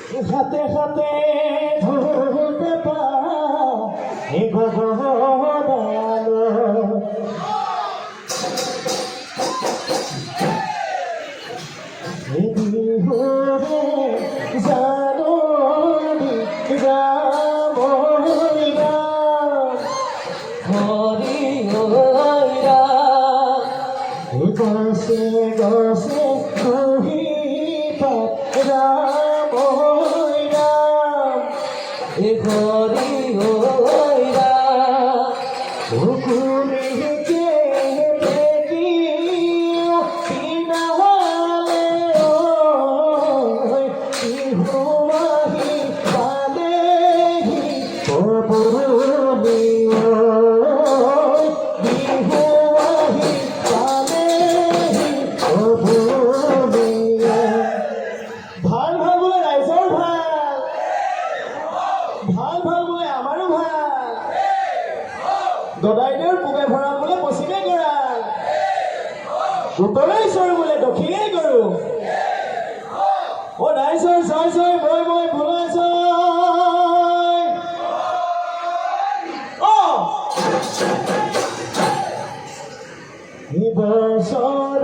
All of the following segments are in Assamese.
হাতে হাতে ধরতে পারে গো দয়ালো বিহুরে জানো রাম হরি গছে গছে কহি রাম রাম হরি হুকুরিকে দেখিও কিনালে হুয়াহি পালেহি ও পুরুলিও বিহুয়াহি পালেহি ও পুরুলিও ভাল ভাল বোলে ৰাইজৰ ভাল ভাল বোলে আমাৰো ভাল গদাইদেউৰ পূবে ভৰা বোলে পশ্চিমে গৰাল উত্তৰে চৰু বোলে দক্ষিণে গৰু অ ৰাইজৰ জয় জয় মই ভোলা জয় অ বছৰ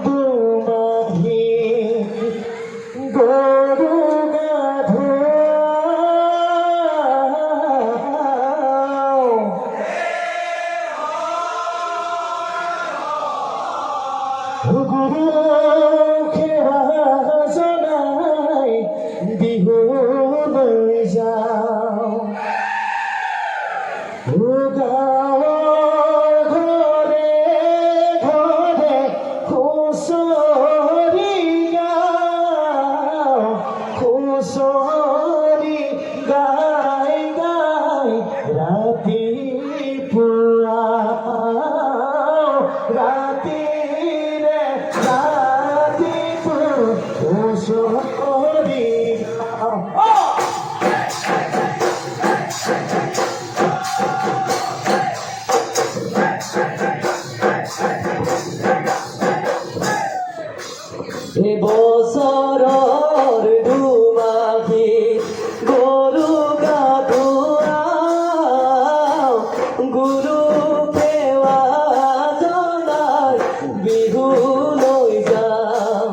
দুমাহী গৰু গুৰু খেৰা জনাই বিহুলৈ যাওঁ গাঁৱৰ ঘৰে ঘৰে হুঁচৰি গাওঁ হুঁচৰি গাই গাই ৰাতিপুৱা ৰাতিৰে ৰাতিপুৱা হুঁচৰি গাওঁ এবছৰৰ দুমাহী গৰু গা ধুৱাওঁ গুৰু সেৱা জনাই বিহুলৈ যাওঁ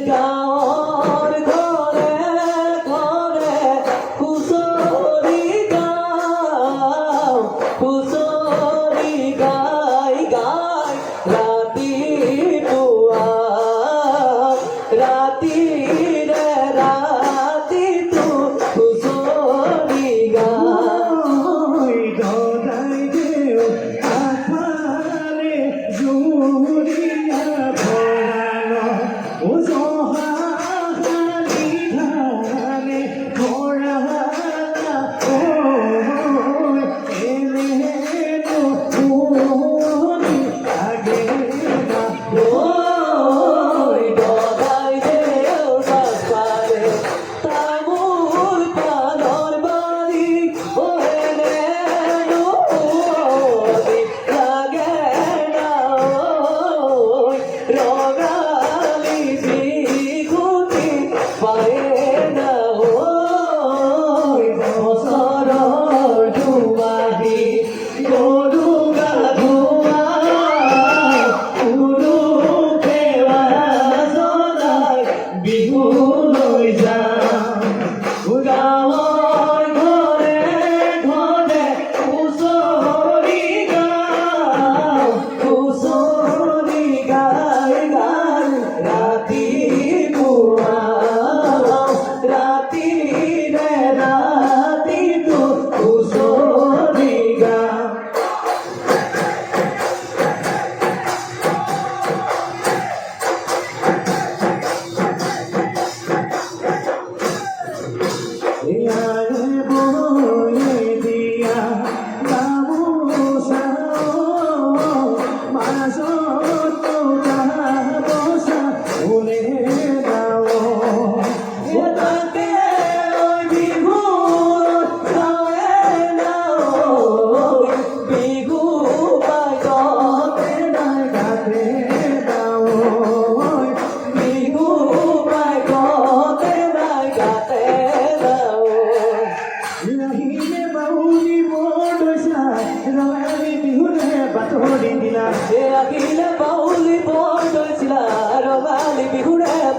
গাঁৱৰ ঘৰে ঘৰে হুঁচৰি গাওঁ হুঁচৰি গাই গাই ৰাতিপুৱা ৰাতিৰে ৰাতিটো হুঁচৰি গাই গদাইদেউ আফালে জুৰিয়া ভৰাল জহালি ধানে ভৰাল এনেতো শুনি লাগে না বিহুলৈ যাওঁ গাঁৱৰ ঘৰে ঘৰে হুঁচৰি গাওঁ হুঁচৰি গাই গাই ৰাতিপুৱা ৰাতিৰে ৰাতিটো হুঁচৰি গাওঁ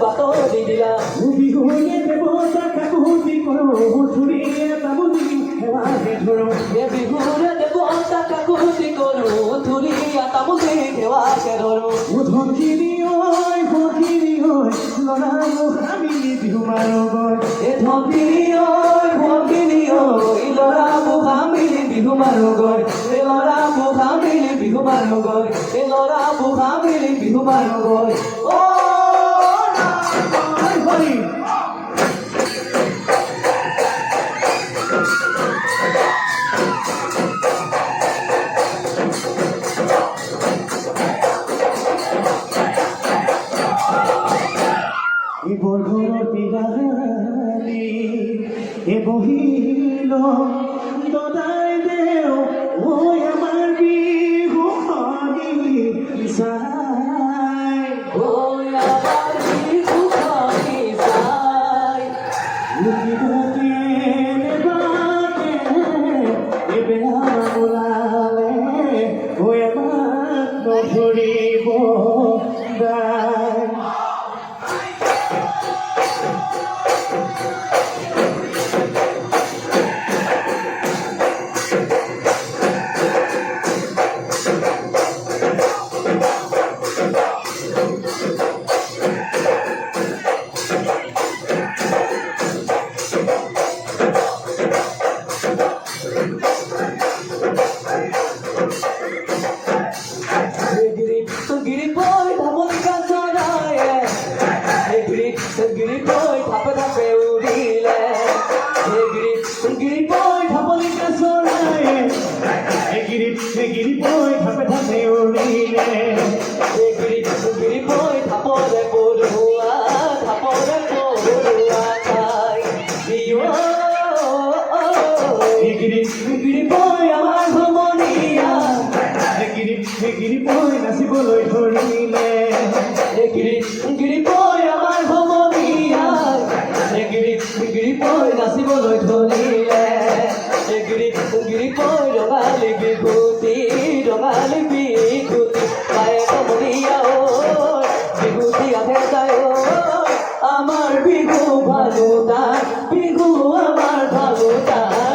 বাতৰি দিলা বিহুৱে দেৱতা কাকুতি কৰো ধুৰিয়ে তামুলি সেৱাকে ধৰো বিহুৰে দেৱতা কাকুতি কৰো ধুৰীয়া তামুলি সেৱাকে ধৰো ধনখিনি ঐ ল'ৰা আমি বিহু মাৰো গৈ ধনখিনি ঐ ল'ৰা বুঢ়া মিলি বিহু মাৰো গৈ ল'ৰা বুঢ়া মিলি বিহু মাৰো গৈ ল'ৰা বুঢ়া মিলি বিহু মাৰো গৈ হৰি বৰঘৰৰ পিৰালি বহিল দদাই দেও ঐ আমাৰ বিহু চাই ধৰিব গিৰি বৈ থাপে থাপে উৰিলে গিৰি বৈ থাপৰে পৰুৱা খাই গিৰি বৈ আমাৰ ভ্ৰমণীয়া গিৰি বৈ নাচিবলৈ ধৰিলে গিৰি বৈ আমাৰ ভ্ৰমণীয়া গিৰি বৈ নাচিবলৈ ধৰিলে গিৰি বৈ ৰঙালী বিভূতি পায়ে কমলীয়া বিভূতি আহে যায় আমাৰ বিহু ভালো তাই বিহু আমাৰ ভালো তাই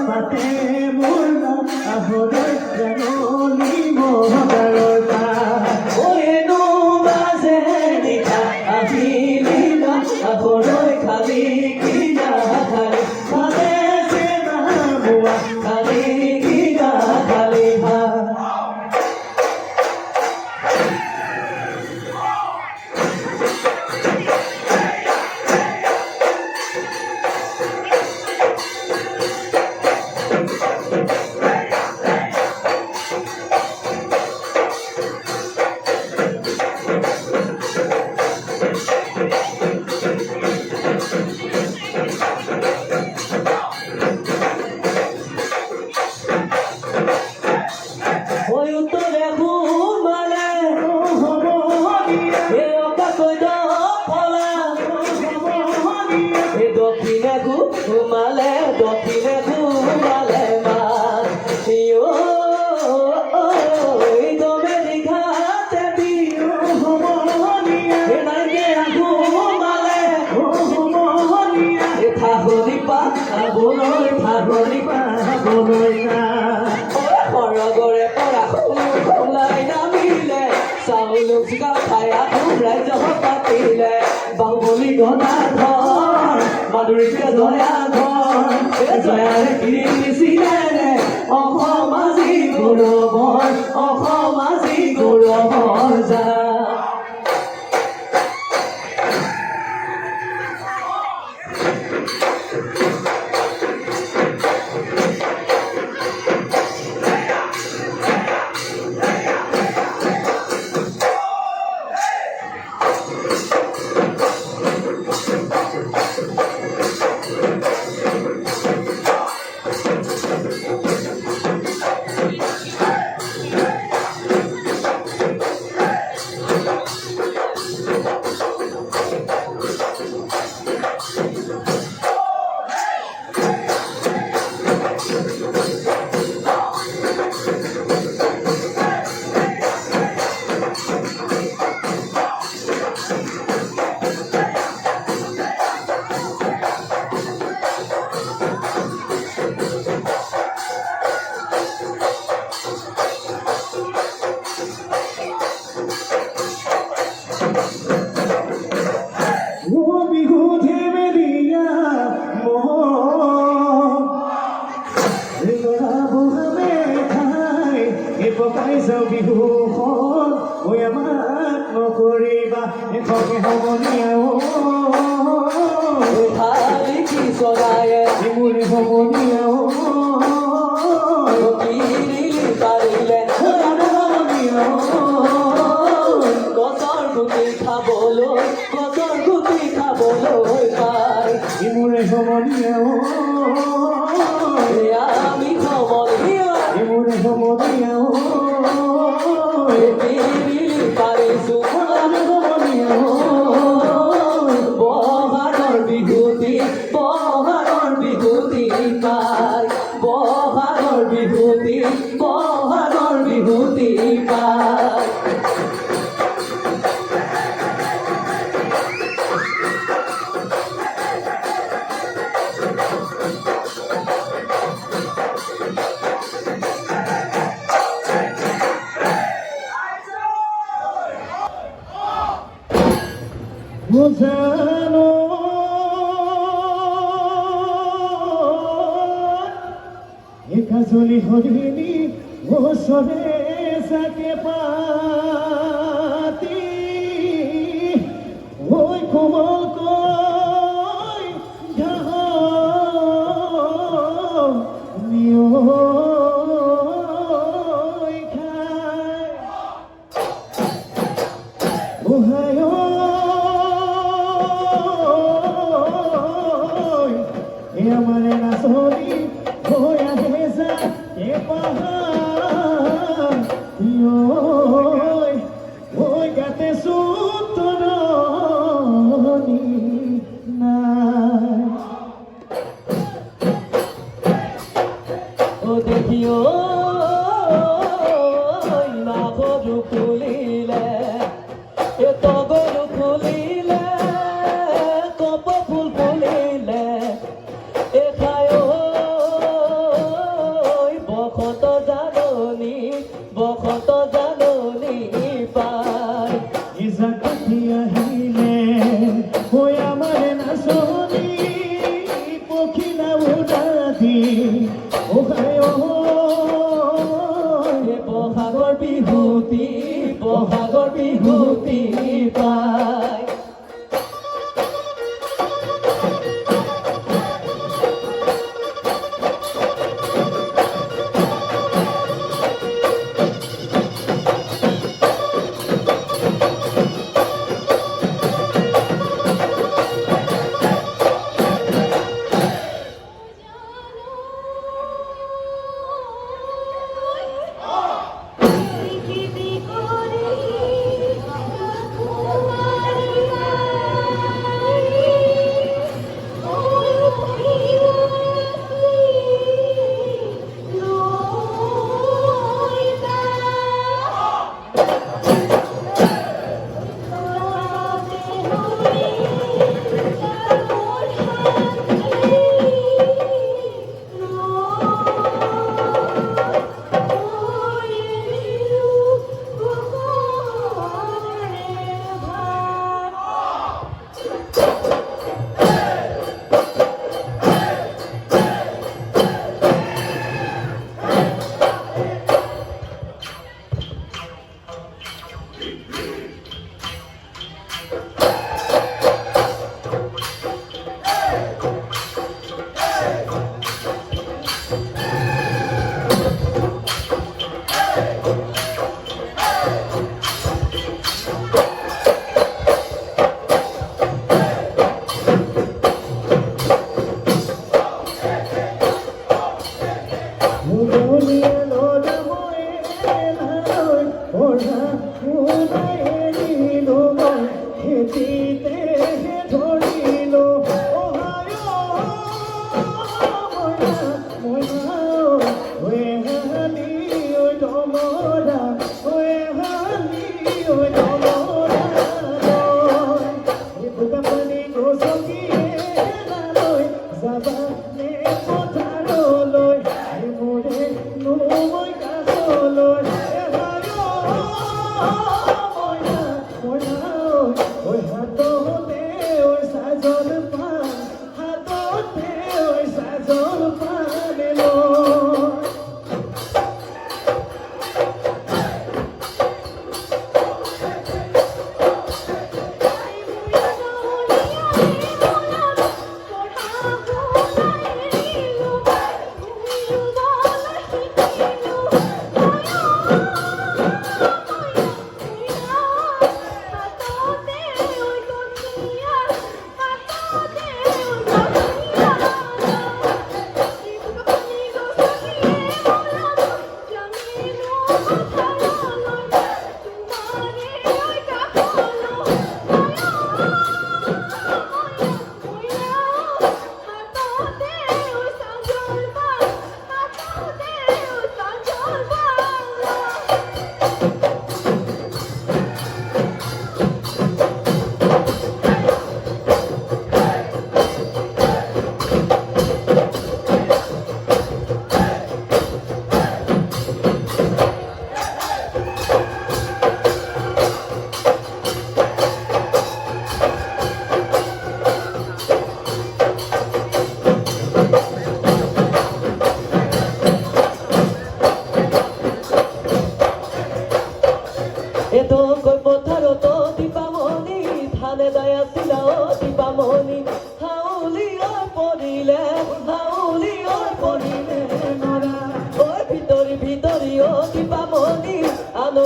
পাতে মোৰ আহোদৰ জানলি মহদাৰৰ খালি কিনা খালি খালি কিনা খালি দক্ষিণে ঘুমালে দমে দীঘাতে বিহু ঘুমালে ঠাহৰি পাবলৈ সৰগৰে পৰা ওলাই নামিলে চাউল চিকা খাই ৰাইজ পাতিলে বাহুবলী গদাধৰ মাধুৰীকে জয়াৰে কিনি নিছিলে অসমাজী গৌৰৱৰ যা কাই যাওঁ বিহুখন ঐ আমাক নকৰিবা এখকে সমনীয়া খালি কি চৰায়ে মোৰে সমনীয়া কিৰিলি পাৰিলে সমনীয়া গছৰ গুটি খাবলৈ পাই মোৰে সমনীয়া আমি সমনীয়া মোৰে সমনীয়া কিৰিলি পাৰিছো আমি সমনীয়া বহাগৰ বিহুতি পাই বহাগৰ বিহুতি পাই জানো একাজলি হৰিণী ওচৰে চাকে পাতি ঐ কোমলকৈ ঘাঁহ নিয়ৈ খাই ওহায় আমাৰে নাচনি হৈ আহে যা এ পাহাৰ ঐ গাতে চুতনি নাই ও দেখিও না গরু খুলিলে এ তো গরু খুলিলে কপ ফুল ফুলিলে এ খায় বসত জাননী পাই ইজা কাটি আহিলে হৈ আমারে নাচনি পখিলা উডাদি ওহায় বহাগৰ বিহুতি পাই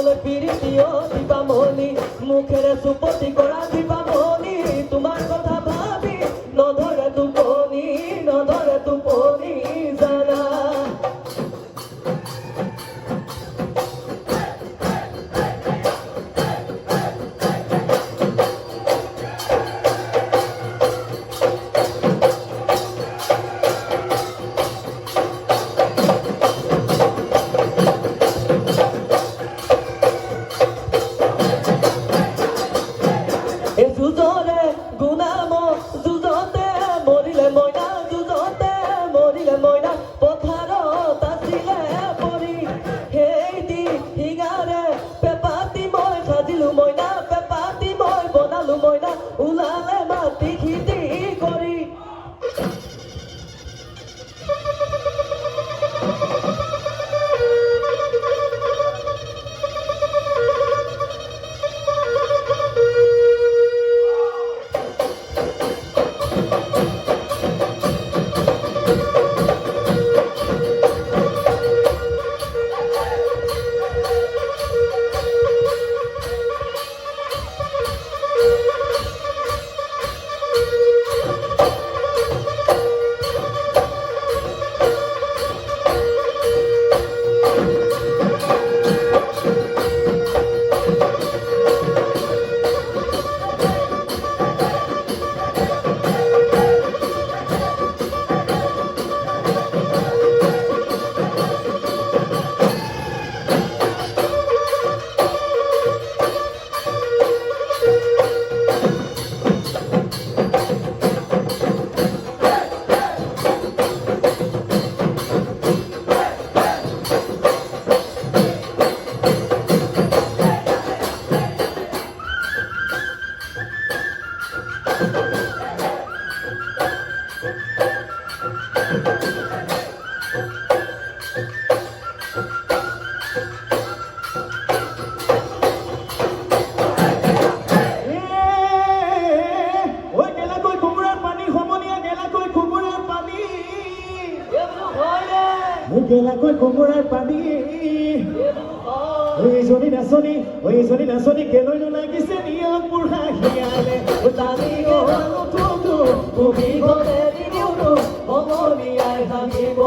মোলৈ পিৰিতিয় দিবামণি মুখেৰে চুপতি কৰা দিবামণি তোমাৰ কথা ভাবি নধৰে টোপনি জানা যুঁজৰে গুণাম যুঁজতে মৰিলে মইনা পথাৰত আছিলে পৰি সেই শিঙাৰে পেপাতি মই সাজিলো মইনা পেপাতি মই বনালো মইনা ওলালে মাটি খেতি কৰি গেলাকৈ কোমোৰাৰ পানী ওইজনী নাচনী কেলৈ নালাগিছে নিয়ম বুঢ়া শিয়ালে জানি গ'লো ভূমিখনে দিওঁতো সমনীয়াই থাকিব